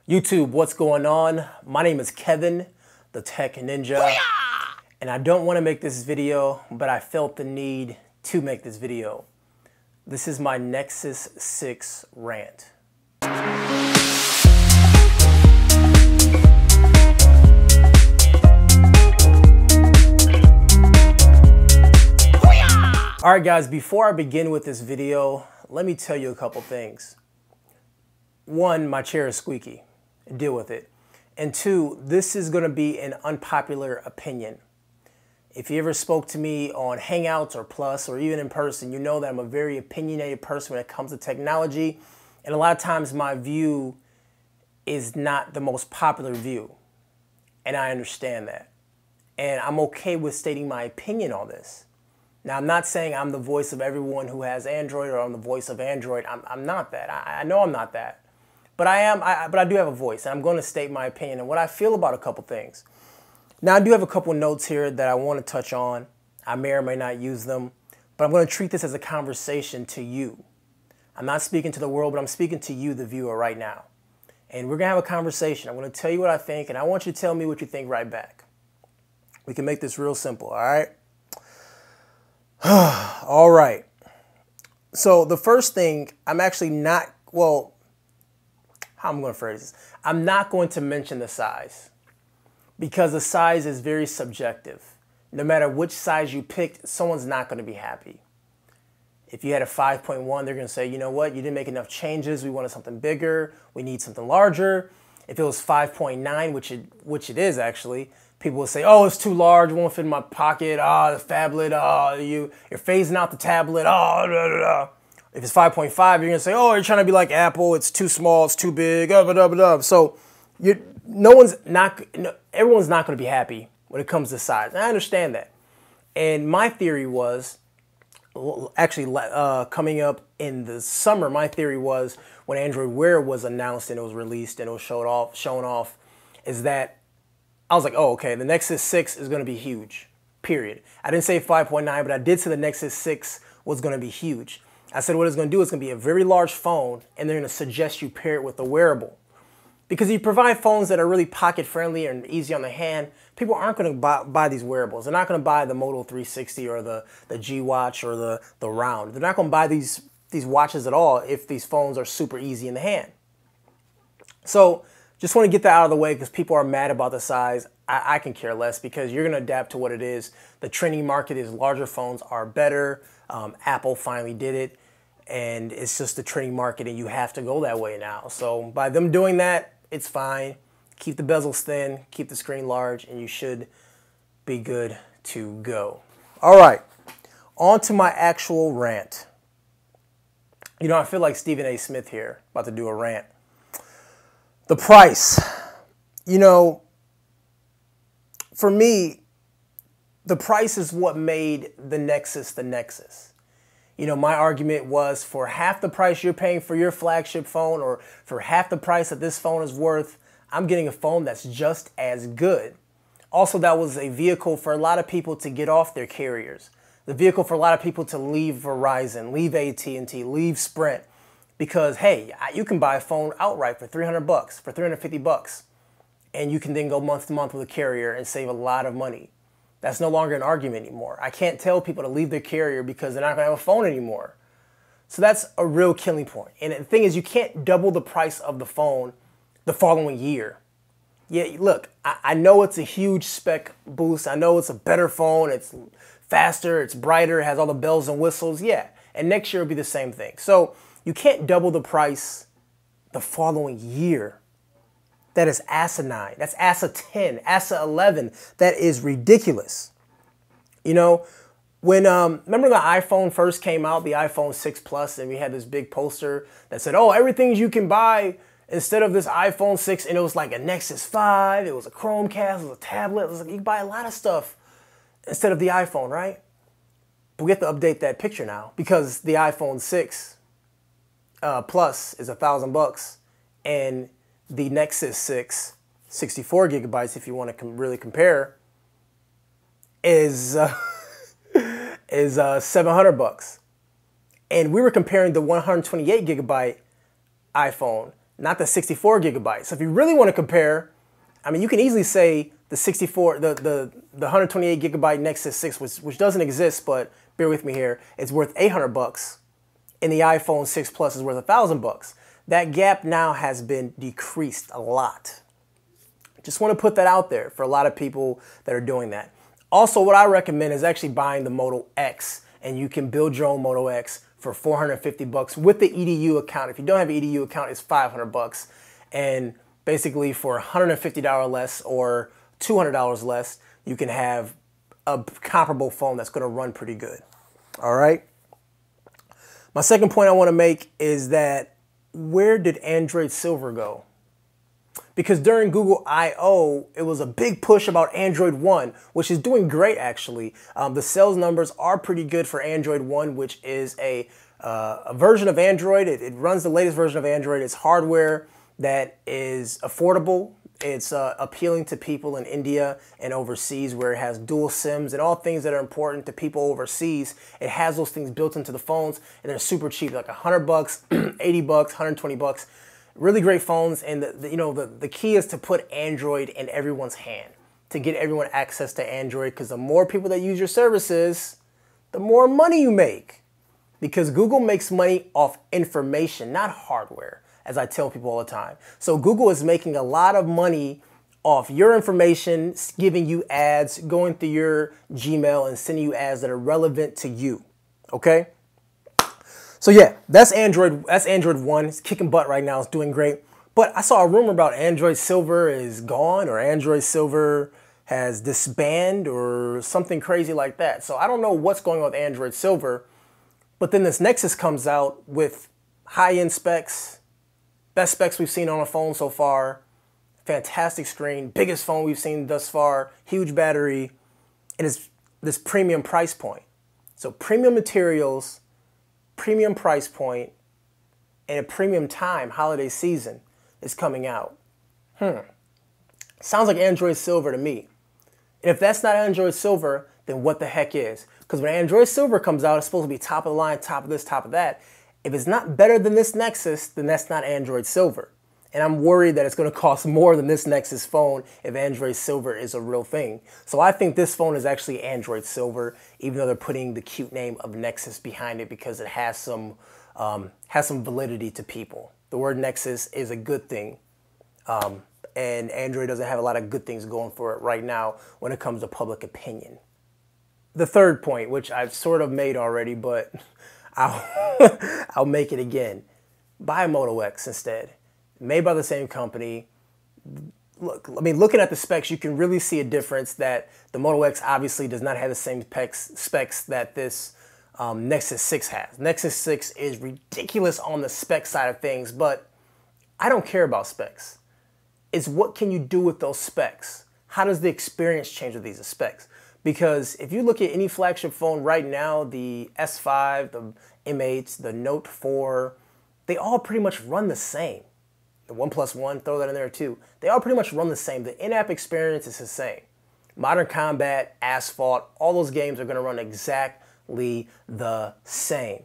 YouTube, what's going on? My name is Kevin, the Tech Ninja. Booyah! And I don't want to make this video, but I felt the need to make this video. This is my Nexus 6 rant. Alright guys, before I begin with this video, let me tell you a couple things. One, my chair is squeaky. Deal with it. And two, this is going to be an unpopular opinion. If you ever spoke to me on Hangouts or Plus or even in person, you know that I'm a very opinionated person when it comes to technology. And a lot of times my view is not the most popular view. And I understand that. And I'm okay with stating my opinion on this. Now, I'm not saying I'm the voice of everyone who has Android or I'm the voice of Android. I'm not that. I know I'm not that. But I do have a voice, and I'm going to state my opinion and what I feel about a couple things. Now, I do have a couple notes here that I want to touch on. I may or may not use them, but I'm going to treat this as a conversation to you. I'm not speaking to the world, but I'm speaking to you, the viewer, right now. And we're going to have a conversation. I'm going to tell you what I think, and I want you to tell me what you think right back. We can make this real simple, all right? All right. So the first thing, I'm actually not, well, how I'm going to phrase this. I'm not going to mention the size because the size is very subjective. No matter which size you picked, someone's not going to be happy. If you had a 5.1, they're going to say, you know what, you didn't make enough changes. We wanted something bigger. We need something larger. If it was 5.9, which it is actually, people will say, oh, it's too large. It won't fit in my pocket. The phablet. You're phasing out the tablet. If it's 5.5, you're going to say, oh, you're trying to be like Apple. It's too small. It's too big. So everyone's not going to be happy when it comes to size. And I understand that. And my theory was, actually coming up in the summer, my theory was when Android Wear was announced and it was released and it was shown off, is that I was like, oh, okay, the Nexus 6 is going to be huge, period. I didn't say 5.9, but I did say the Nexus 6 was going to be huge. I said what it's going to do is going to be a very large phone, and they're going to suggest you pair it with a wearable. Because you provide phones that are really pocket-friendly and easy on the hand, people aren't going to buy these wearables. They're not going to buy the Moto 360 or the G Watch or the Round. They're not going to buy these watches at all if these phones are super easy in the hand. So just want to get that out of the way because people are mad about the size. I can care less because you're going to adapt to what it is. The trending market is larger phones are better. Apple finally did it. And it's just the trending market and you have to go that way now. So by them doing that, it's fine. Keep the bezels thin, keep the screen large, and you should be good to go. All right, on to my actual rant. You know, I feel like Stephen A. Smith here, about to do a rant. The price. You know, for me, the price is what made the Nexus the Nexus. You know, my argument was for half the price you're paying for your flagship phone or for half the price that this phone is worth, I'm getting a phone that's just as good. Also, that was a vehicle for a lot of people to get off their carriers. The vehicle for a lot of people to leave Verizon, leave AT&T, leave Sprint. Because, hey, you can buy a phone outright for $300, for $350. And you can then go month to month with a carrier and save a lot of money. That's no longer an argument anymore. I can't tell people to leave their carrier because they're not going to have a phone anymore. So that's a real killing point. And the thing is, you can't double the price of the phone the following year. Yeah, look, I know it's a huge spec boost. I know it's a better phone. It's faster. It's brighter. It has all the bells and whistles. Yeah, and next year will be the same thing. So you can't double the price the following year. That is asinine. That's ASA 10, ASA 11. That is ridiculous. You know, when, remember the iPhone first came out, the iPhone 6 Plus, and we had this big poster that said, oh, everything you can buy instead of this iPhone 6, and it was like a Nexus 5, it was a Chromecast, it was a tablet, it was like, you can buy a lot of stuff instead of the iPhone, right? But we have to update that picture now because the iPhone 6 Plus is $1,000, and the Nexus 6, 64 gigabytes, if you want to really compare, is $700. And we were comparing the 128 gigabyte iPhone not the 64 gigabytes. So if you really want to compare, I mean, you can easily say the 64, the 128 gigabyte Nexus 6, which doesn't exist, but bear with me here, it's worth $800, and the iPhone 6 Plus is worth $1,000. That gap now has been decreased a lot. Just want to put that out there for a lot of people that are doing that. Also, what I recommend is actually buying the Moto X, and you can build your own Moto X for $450 with the EDU account. If you don't have an EDU account, it's $500. And basically for $150 less or $200 less, you can have a comparable phone that's going to run pretty good. All right. My second point I want to make is that where did Android Silver go? Because during Google I/O, it was a big push about Android One, which is doing great actually. The sales numbers are pretty good for Android One, which is a version of Android. It runs the latest version of Android. It's hardware that is affordable. It's appealing to people in India and overseas where it has dual SIMs and all things that are important to people overseas. It has those things built into the phones, and they're super cheap, like $100, $80, $120. Really great phones, and the key is to put Android in everyone's hand, to get everyone access to Android, because the more people that use your services, the more money you make. Because Google makes money off information, not hardware, as I tell people all the time. So Google is making a lot of money off your information, giving you ads, going through your Gmail and sending you ads that are relevant to you, okay? So yeah, that's Android One. It's kicking butt right now. It's doing great. But I saw a rumor about Android Silver is gone, or Android Silver has disbanded or something crazy like that. So I don't know what's going on with Android Silver. But then this Nexus comes out with high-end specs, best specs we've seen on a phone so far, fantastic screen, biggest phone we've seen thus far, huge battery, and it's this premium price point. So premium materials, premium price point, and a premium time, holiday season, is coming out. Sounds like Android Silver to me. And if that's not Android Silver, then what the heck is? Because when Android Silver comes out, it's supposed to be top of the line, top of this, top of that. If it's not better than this Nexus, then that's not Android Silver. And I'm worried that it's going to cost more than this Nexus phone if Android Silver is a real thing. So I think this phone is actually Android Silver, even though they're putting the cute name of Nexus behind it because it has some validity to people. The word Nexus is a good thing. And Android doesn't have a lot of good things going for it right now when it comes to public opinion. The third point, which I've sort of made already, but I'll make it again. Buy a Moto X instead. Made by the same company. Look, I mean, looking at the specs, you can really see a difference that the Moto X obviously does not have the same specs that this Nexus 6 has. Nexus 6 is ridiculous on the spec side of things, but I don't care about specs. It's what can you do with those specs? How does the experience change with these specs? Because if you look at any flagship phone right now, the S5, the M8, the Note 4, they all pretty much run the same. The OnePlus One, throw that in there too. They all pretty much run the same. The in-app experience is the same. Modern Combat, Asphalt, all those games are going to run exactly the same.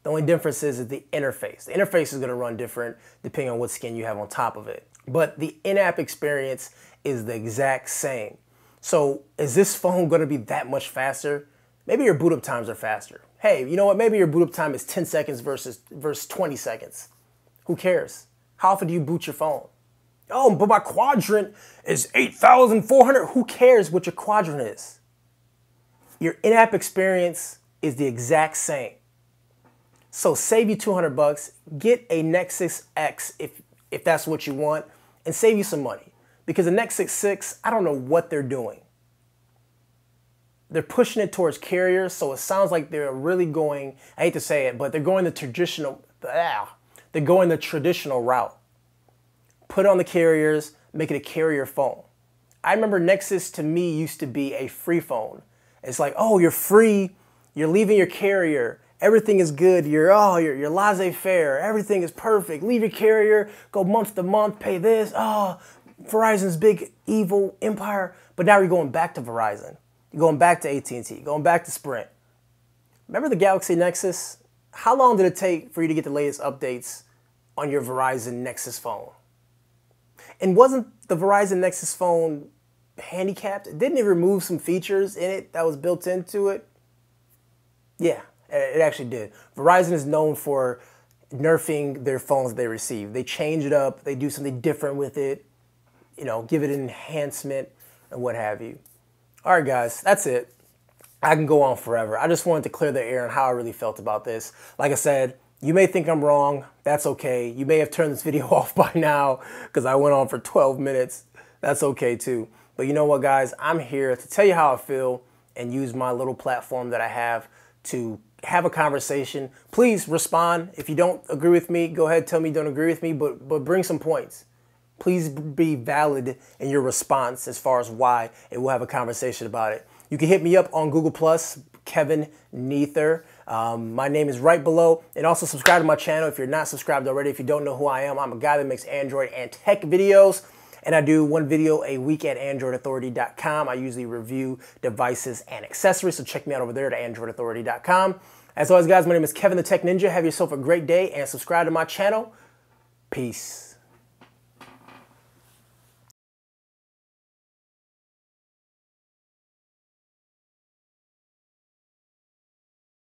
The only difference is the interface. The interface is going to run different depending on what skin you have on top of it. But the in-app experience is the exact same. So is this phone going to be that much faster? Maybe your boot up times are faster. Hey, you know what? Maybe your boot up time is 10 seconds versus 20 seconds. Who cares? How often do you boot your phone? Oh, but my quadrant is 8,400. Who cares what your quadrant is? Your in-app experience is the exact same. So save you $200, get a Nexus X if that's what you want, and save you some money. Because the Nexus 6, I don't know what they're doing. They're pushing it towards carriers, so it sounds like they're really going, I hate to say it, but they're going the traditional route. Put it on the carriers, make it a carrier phone. I remember Nexus to me used to be a free phone. It's like, oh, you're free, you're leaving your carrier, everything is good, you're laissez-faire, everything is perfect, leave your carrier, go month to month, pay this, Verizon's big evil empire. But now you're going back to Verizon. You're going back to AT&T, going back to Sprint. Remember the Galaxy Nexus? How long did it take for you to get the latest updates on your Verizon Nexus phone. And wasn't the Verizon Nexus phone handicapped? Didn't it remove some features in it that was built into it? Yeah, it actually did. Verizon is known for nerfing their phones they receive. They change it up, they do something different with it, you know, give it an enhancement and what have you. All right, guys, that's it. I can go on forever. I just wanted to clear the air on how I really felt about this. Like I said, you may think I'm wrong. That's okay. You may have turned this video off by now because I went on for 12 minutes. That's okay too. But you know what, guys? I'm here to tell you how I feel and use my little platform that I have to have a conversation. Please respond. If you don't agree with me, go ahead, tell me you don't agree with me, but bring some points. Please be valid in your response as far as why, and we'll have a conversation about it. You can hit me up on Google+, Kevin Neither. My name is right below. And also subscribe to my channel if you're not subscribed already. If you don't know who I am, I'm a guy that makes Android and tech videos. And I do one video a week at AndroidAuthority.com. I usually review devices and accessories, so check me out over there at AndroidAuthority.com. As always, guys, my name is Kevin the Tech Ninja. Have yourself a great day and subscribe to my channel. Peace.